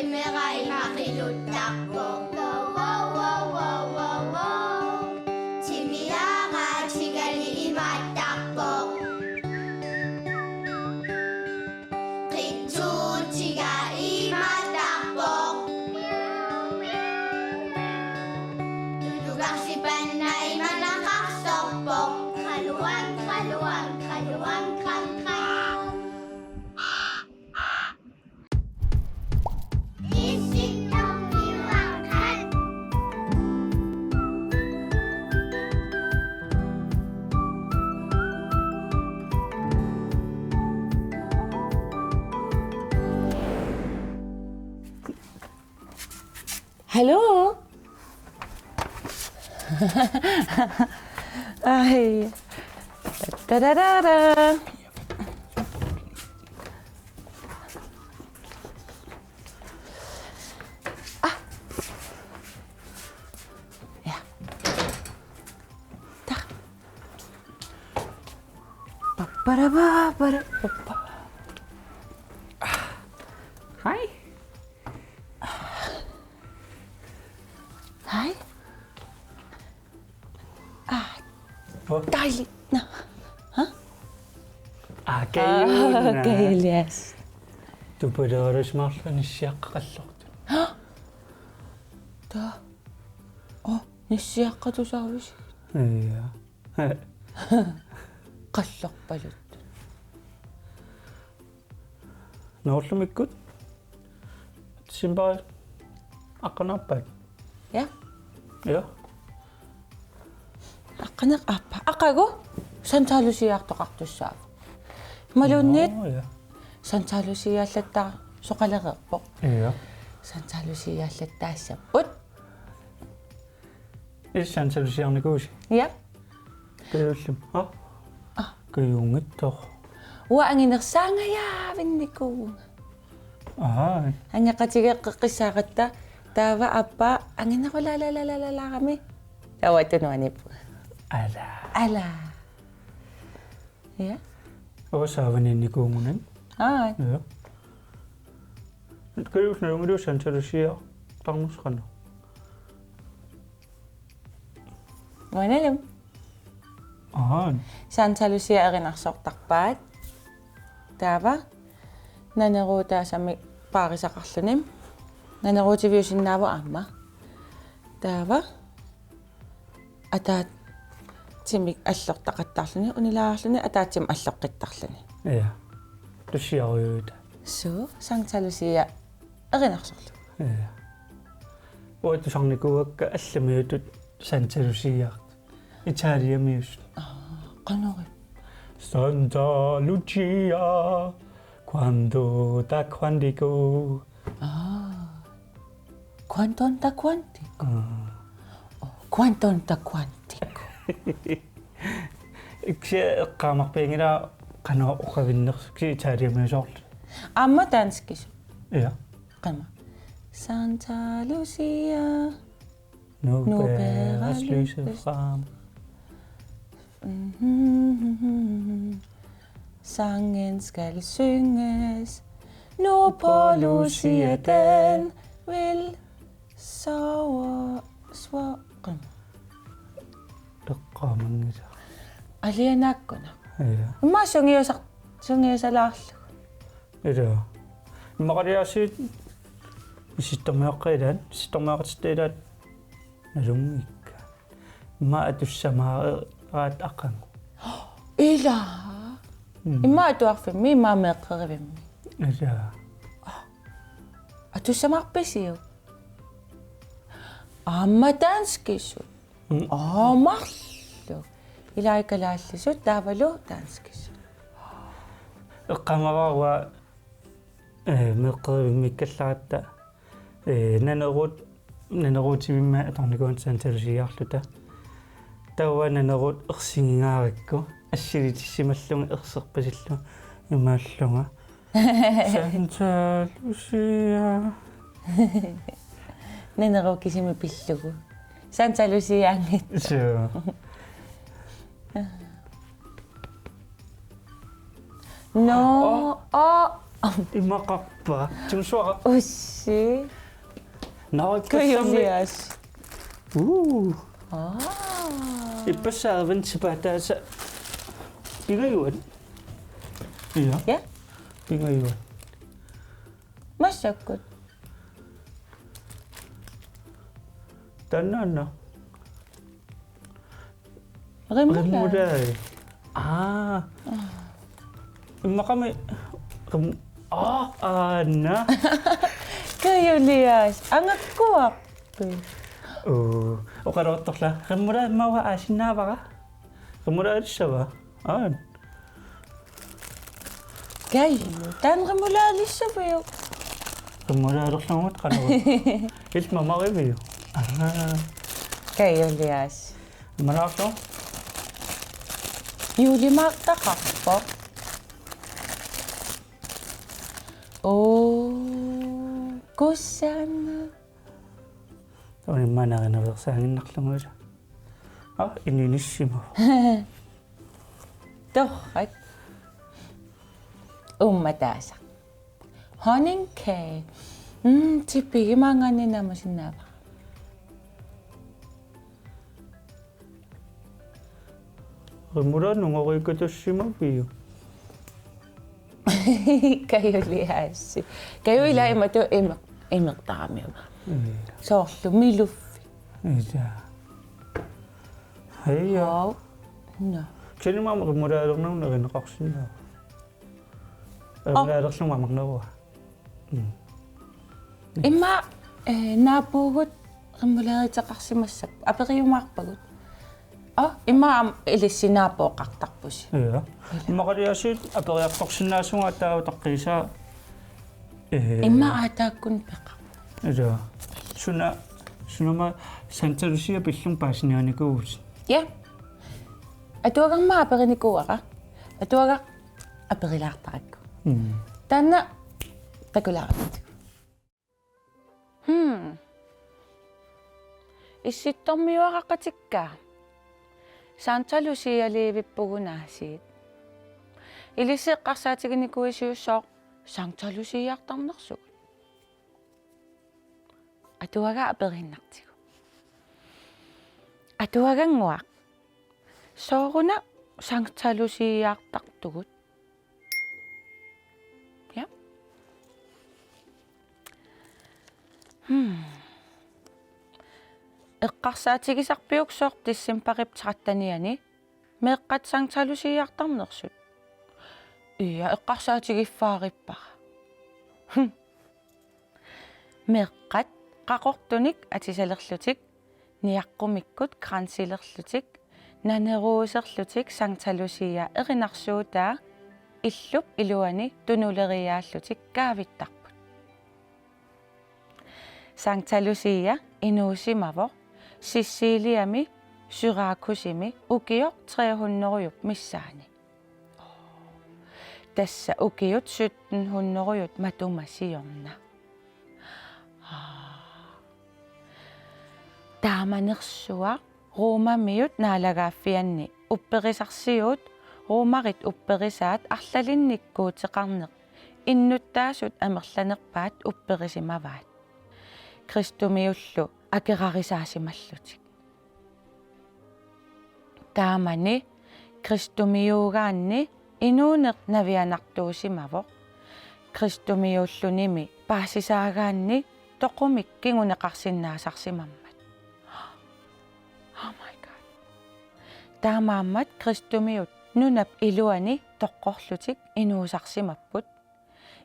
Meray makilutako. Wow, wow, wow, wow, wow, wow. Chimiyaga chigali imatakbo. Kitsu chiga imatakbo. Tutugang si Panay manakaksokpo. Kaluwag, kaluwag, kaluwag, kangkang. Isip ng iwakan. Hallo? Ay. Da-da-da-da. Ah. Ja. Da. Ba-ba-da-ba-ba-da-ba-ba. Hej. Hej. Hvor? Dejligt. Nå. Gayuna. Okay, yes. Du burde smartphone shaqqallortu. Da. Nissiaqqatu saavisi. Ja. Qallarpalut. Noorlumikkut. Simba aqanappat. Ja. Ja. Aqanaq appa. Aqagu santaalusiaartoqartussaaf. Malunnet Ja. santaalusiaallattaa soqalereerpoq. Ja. Santaalusiaallataassaput. Issan salusiarnikuusi. Ja. Kayullum. Kayungittor. Wa anginersaangayaavinniku. Aha. Angaqatigeqqissaaqatta taava appa anginerulalalalalarami. Tawatunuanipu. Ala. Ja. Osaavaninikuungunan. Ai. Ja. Kayusnalungidu santalusia tarnusqana. Wanalum. Aha. Santaalusia erinarsortarpaat. Taava naneruutaasami paarisaqarlunim. Naneruutiviusinnaavu aamma. Taava ataat timik allortaqattarluni unilaarluni ataatsim allorqittarluni. Ja. Tussiaruyuuta. So santaalusia erinarsorlu. Ja. Uatusarnikuakka allamiutut santalusiaart. Italiamius. Qanori. Santa Lucia, quando da quantico. Quanton ta quantico. Quanton ta quantico. Iksi qaamaqpiingila qano uqavinnersuksi Italiamiusorlu. Amma danskis. Ja. Qama. Santa Lucia. Nu Nu bæres bæres lyset lyset frem. Sangen skal synges. Nu på Lucia den vil sove svogren. Teqqaamangisa. Alianakkuna. Ja. Imma sungiusalaarlu. Ida. Maqaliasit isittormeeqqilan, isittormeeqatistilaat nalungikka. Ma atussamaarat aqangu. Ila. Imma atuarfimmi imma meeqqerivimmi. Ida. Atussamarpisiu. Amma danskisut. Marlu. Ilaikalaаллисут таавалу таанскисут. Eqqamarawa meeqqerivimmikkallaratta nanerutiimma atornikuun santalusiarluta. Tawa nanerut ersingingaarikku ассилитиссималлунга ерсерпасиллу имааллунга Santa Lucia нэнерукисими пиллугу Santa Lucia ангит so no Imaqarpa. Tumsuara. Ussi. Naakkassami. Kayulias. Ippasaavan sipataasa. Pingayuan. Iya. Ja? Pingayuan. Masakot. Tanana. Remula. Imma kami. Ana. Kayulias. Angak kuak. Oqaroortorla qemmura mawa asinnaavaqa qemmura alissava Kayu. Tan remula lissabuyo. qemmura alerlugut qanaru ilma mariviu Kayulias. malaarto Yulimaaqtaqarpo. Kussana. toni manarinaversaanginnarlunguila ininissimu Torrak. Taasa. Honningkage. Tipigi mangani namusinnaava. qemmura nungoriikatussimaviu Kayulias. Kayu ila imatu imeqtaamiuga. Soorlu miluffi. ija hayya Wow. No. kenimama qemmura alernaunerinneqarsinnaa alerlumamarnerua Imma naapuugut qemmulaariteqarsimassap. Aperiumaarpagut. Imma ilissinaapoqartarpusi. iya maqaliasiit aperiartorsinnaassunga taavutaqqiisaa Imma aataakkun peqa. ija sunama santalusia pillum paasinianikuut Ja. Atuagarma aperinikuara. Atuagar aperilaartarakku. Tanna takulaarat. Issittormiuaqaqqatikkaa. Santa Lucia liivippugunaasiit. Ilisseqqarsaatiginikuisiussooq Santa Luciaartarnersuk. Atuaga aperinnartigu. Atuaganguaq. Sooruna Santa Luciaartartugut. Ja. Eqqarsaatigisarpiuksoor tissimpaqiptaqattaniani meeqqat Santa Luciaartarnersut. Iya eqqarsaatigiffaaqippara. Meeqqat qaqortunik atisalerlutik niaqqummikkut kransilerlutik naneruuserlutik Santa Lucia erinarsuutaa illup iluani tunuleriaallutik kaavittarput. Santa Lucia inuusimavo Siciliami Syrakusimi ukior 300 missaani. Tässä ukiut 1700 matumasiorna. Taamanersua Roomamiut naalagaaffianni upperisarsiut Roomarit upperisaat arlalinnikkuuteqarneq innuttaasut amerlanerpaat upperisimavaat. Kristumiullu akerarisaasimаллутик. Taamani Kristumiugaanni inuuneq navianartuusimavoq. Kristumiullunimi paasisaagaanni toqumik kinguneqarsinnaasarsimammat. Oh my god. Taamaammat Kristumiut nunap iluani toqqorlutik inuusarsimapput.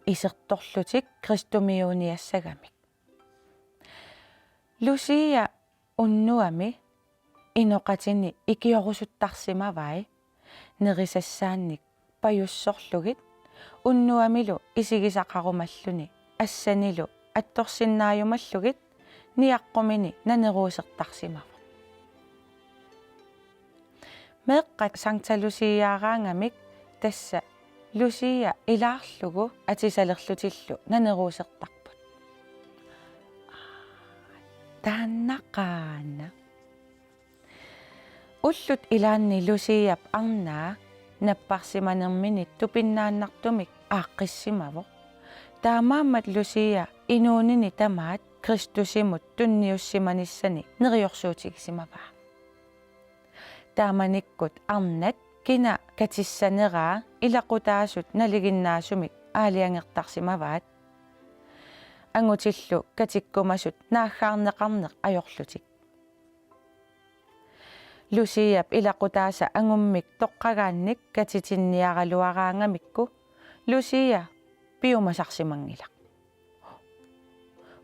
Isertorlutik Kristumiuniassagamik. Lucia unnuami inoqatini ikiorusuttarsimavai nerisassaannik pajussorlugit unnuamilu isigisaqarumalluni assanilu attorsinnaajumallugit niaqqumini naneruusertarsimavo. Meeqqat Santa Luciaaraangamik tassa Lucia ilaarlugu atisalerlutillu naneruusertarput. Taannaqaana. Ullut ilaanni Luciap arnaa napparsimanerminit tupinnaannartumik aaqqissimavoq таамаамат Лусия инуунини тамаат Кристусимут тунниуссиманиссани нериорсуутигисимаваа тааманиккут арнат кина катиссанераа илақутаасут налигиннаасумик аалиангертарсимаваат ангутиллу катиккумасут нааххаарнеқарнеқ ajorlutik Лусиап илақутааса ангуммик тоққагаанник катитинниаралуараангамикку Лусия пиумасарсимангилақ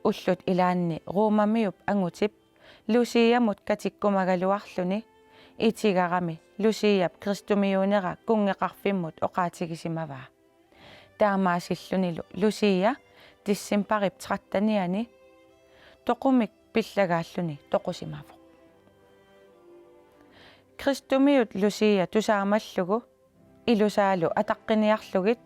уллут илаанни руумамиуп ангутип Лусиамут катиккумагалуарлуни итигарами Лусиап кристумиунера кунгеқарфиммут оқаатигисимаваа таамаасиллунилу Лусия тиссимпарип траттаниани тоқумик пиллагааллуни тоқусимавоқ кристумиут Лусия тусаамаллугу илусаалу атаққиниарлугит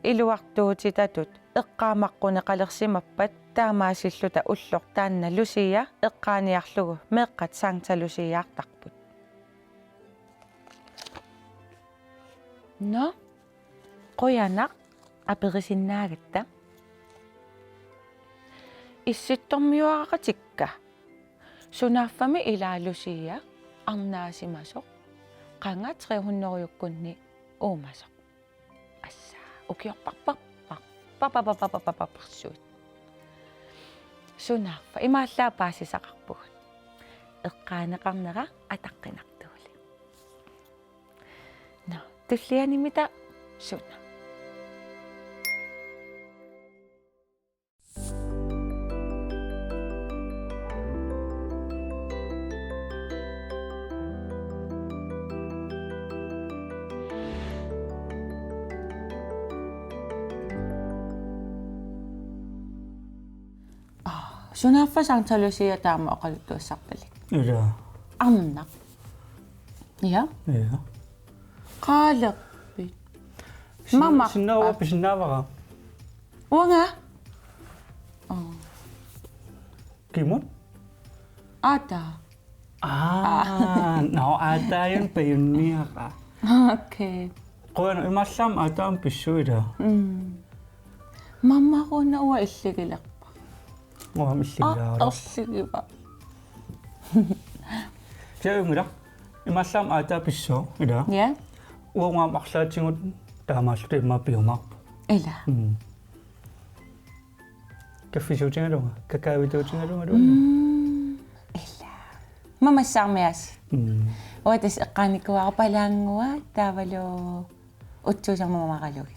илуартуутитатут эққаамаққунеқалерсимаппат таамаасиллута уллор таанна Лусия эққааниарлугу меэққат Санкта Лусиаартарпут но қоянақ аперисиннаагатта исситтормиуарақатикка сунааффами илаа Лусия арнаасимасоқ қанга 300юккунни уумасоқ ассаа укиорпарпарпарсуут сунааффа имааллаа паасисақарпугут эққаанеқарнера атаққинартуули но туллианимита суна Sunaffa Sanкta Lucia taama oqaluttuassarpalik. Ila. Arnaq. Ja. Ja. Qaaleqpit. Mama. Sinnawa pisinnaavara. Uanga. Kimut? Ata. No atayun payunniaqa. Okay. Qoyana imallam ataam pissuida. Mamma qonna uwa illigilaq. Wa millilaa. Orsigiva. Jaungura. Imallam ata pissu ida. Ja. Uwa maqlaatingut taamaalluta immaappiumaaq. Ila. Kaffisuutingalunga, kakaavituutingalunga. Ila. Mama sarmias. Otas eqqaanikuarpalaangua taavalu utsuusamamaqalugi.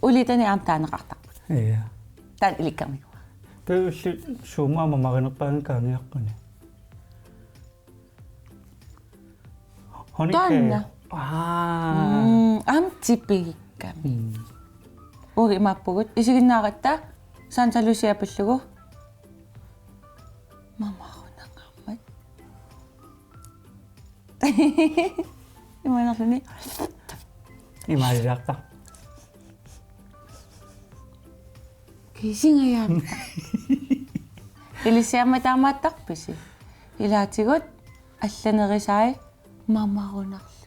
Ulitani aamtaaneqartaq. Ja. Taan ilikkarmiku. Pøulli suumaama marinerpaanga kaangiaqqani. Tanna. Am tipigikkami. Uri maappugut isiginnaaqatta Sanкta Lucia pillugu. Mama qunangaammat. Imanerluni. Imaalilaaqta. Kisingayam. Ilisiamma taamaattaqpisi. Ilaatigut алланерисаи мамарунарлути.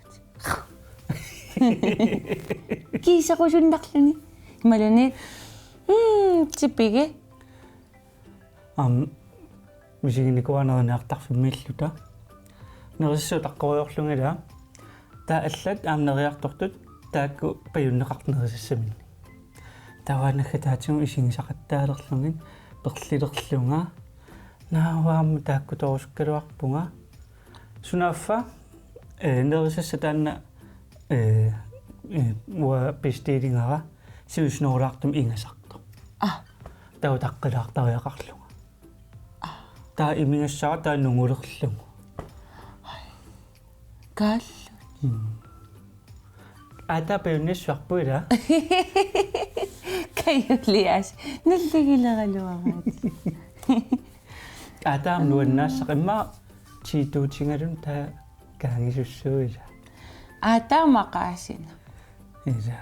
Кисақусуннарлуни. Малуни типиге. Мисигиникуанерниартарфиммииллута. Нерissу таққориорлунгила. Таа аллат аамнериартортут таакку паюннеқартнерисассамин. Таванахатаатигу исигисақаттаалерлугин перлилерлунга нааваамма таакку торусуккалуарпунга сунааффа нерисасса таанна уа пистилингара сиусноорлаартум ингасарто тау таққилаартариақарлунга таа имингассаа таа нунгулерлугу кал атапеунниссуарпуила кайулиас наллигилералуараат атаам нуаннаассақимма читуутингалун таа каангисуссуила атаамақаасина иса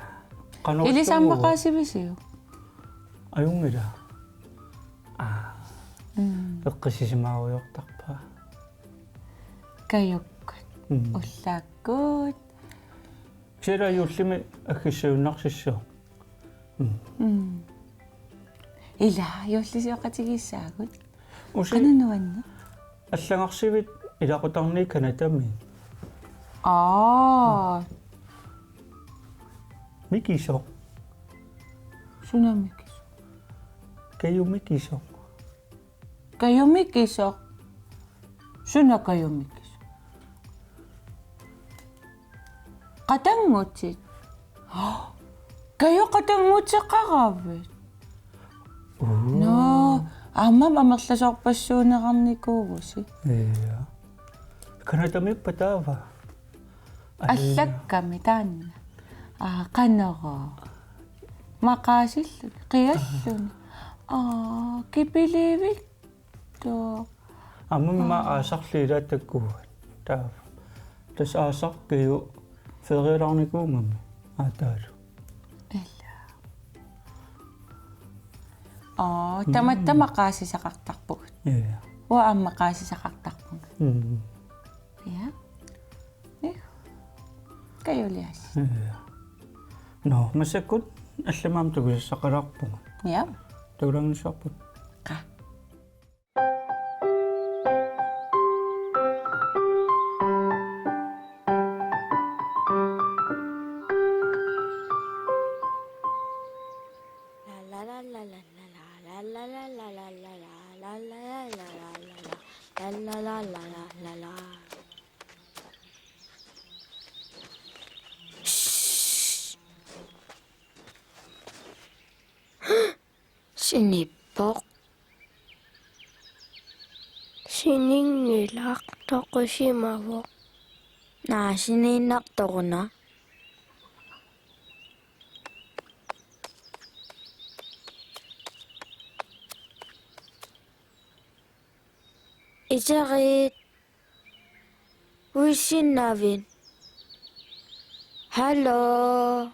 илисаммақаасивисиу аюнгила эққисисимааруйортарпаа каюккат уллааккуут сера юллими аггиссууннарсиссу Ila, юллисиоқатигиссаагут. Usi Qanunnuanna? аллагарсивит илақутарни канатами. Микисо. Sunamikis. Kayumikisо. Kayumikisoq. Suna kayumikis. Qatangutit. Kayo qatanguteqqaravit. No, аммам амерласоорпассуунеқарникуугуси. Ja. Канатами патава. Аллакками таанна. Qanero. Maqaasilluni qialluni. Kipiливит то. Аммама аасарлиилааттаккугат. Таава. Тас аасаркиу фериларникуунгамми. Аатаалу. Таматта maqaasisaqartarpugут. Ja. Уа аммaqaasisaqartarpugут. Ja. Kayulias. Ja. No, masakut алламаам тугуссақалаарпуга. Ja. Тулангисарпут. Qa. Sinippoq. Siningilaq toqusimavuq. Naasiniinnartoruna. Itarit. Wissinavin. Hello.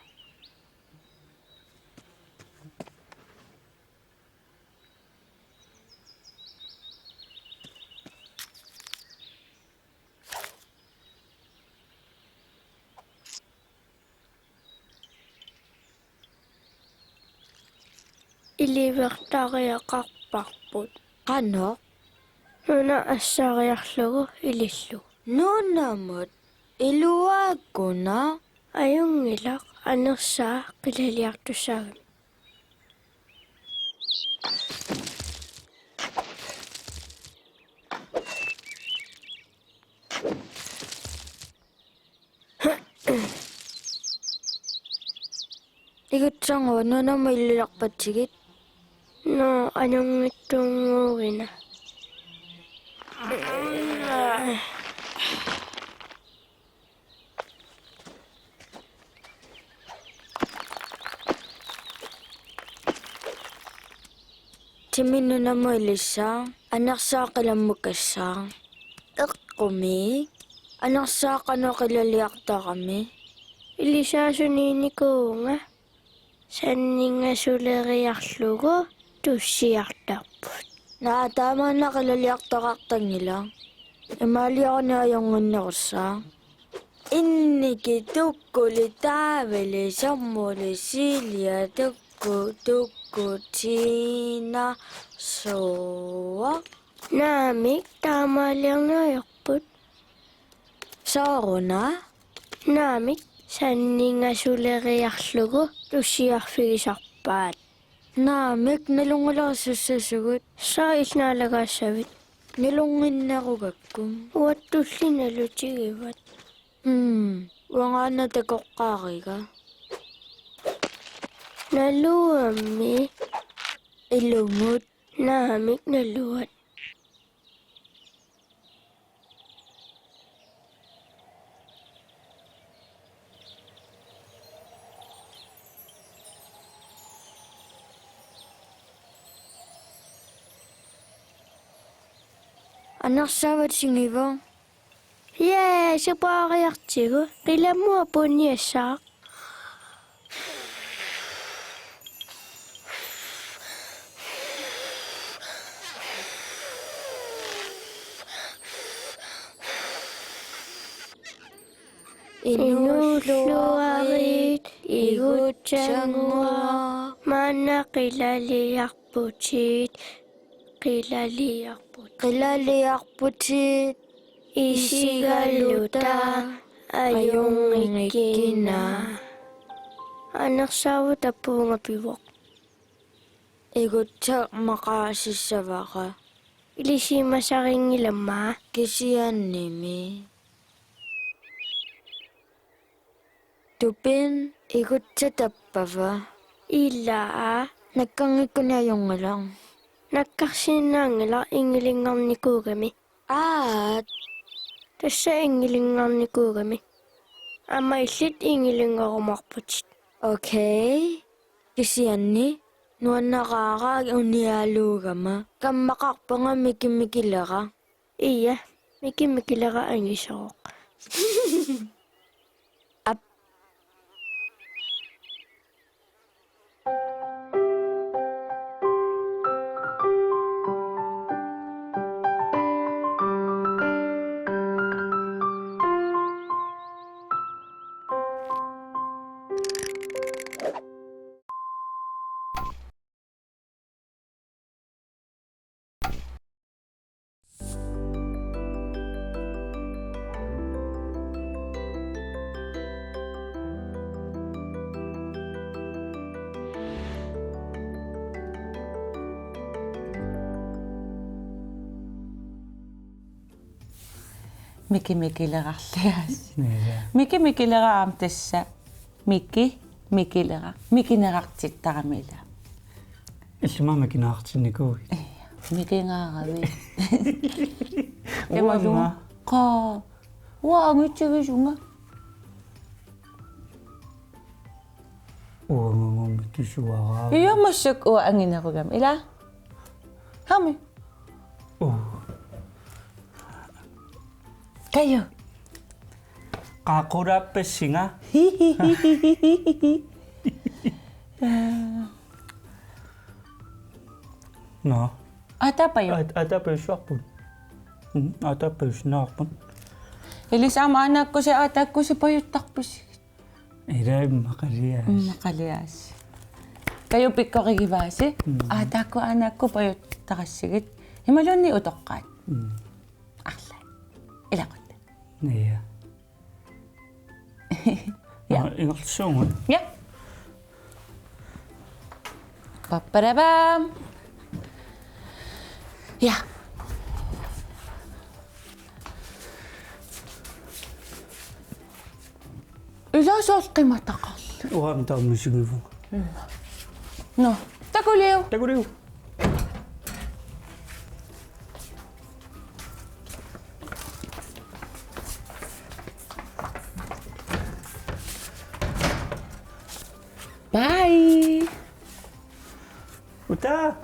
Ilivertariaqarparput. Qano? Nuna assariarlugu ilillu. Nunamut iluaakuna ayungilaq anersaa qilaliartussaagami. Igutsangu nunama ililaqpatsigit. No, anungittunguugina. Timinu namo ilisang, anarsaaqalammukassaang. Eqqumi, anarsaaqano qilaliartaqami. Ilisaasuniniikuunga. Sanningasuleriarlugu tussiartarput. Naataamaana qilaliartaqartangilang. Imaaliorni ayongunnerussaang. Inniki tukkuli taaveli sammuli siilia tukkutiina suwa. Naamik taamaaliornaajorput. Saaruna? Naamik sanningasuleriarlugu tussiarfigisarpaat. Naamik nilungulaasussasugut. Saisnaalagaassavit. Nilunginnerugakkum. Uattullinalutigivat. Wangaana takoqqaariga. Naluammi. Ilungut. Naamik naluat. Anarsavat singivang. Sipaariartigu. Qilamua punniassaaq. Inulluarit igutsanguaq Ana qilaliarputit. Qilaliarputit. Isigaluta ayungikina. Anarsaavut apuungapivoq. Igutsak maqaasissavaqa. Ilisimasaringilamma. Kisiannimi. Tupin igutsatappava. Ilaa. Nakkangikkunayungalang. Nakkarsinnaangila ingilingarnikuugami. Aat. Tassa ingilingarnikuugami. Ama illit ingilingarumarputit. Okay. Kisianni. Nuannaqaaqa uniaaluugama. Kammaqarpanga mikimikilera. Iya. Mikimikilera angisoq. Mikimikilerarlias. Iya. Mikimikileraam tassa. Mikilera. Mikinerartittaramila. Illimama kinaartinnikui. Mikingaaravi. Uamma. Qa. Waangitsugisunga. Uamma kisuaraa. Iya massak uanginerugam. Ila. Hami. Kayo. Qaqurappassiga. No. Ata pa yun. Atapisuarpun. Atapisunaarpun. Ilisama anak ko si ata ko si payuttakpis. Ira maqalias. Makalias. Kayo pikko kikibasi. Ata ko anak ko payuttakassigit. Himalon ni utokkat. Akla. Ilakot. Iya. Ja. Ingertsuungut. Ja. Paparabam. Ja. إذا صوت قيمة تقل. Uam taamisigivu. No. Takuliw. Takuriu. Bye. Uta.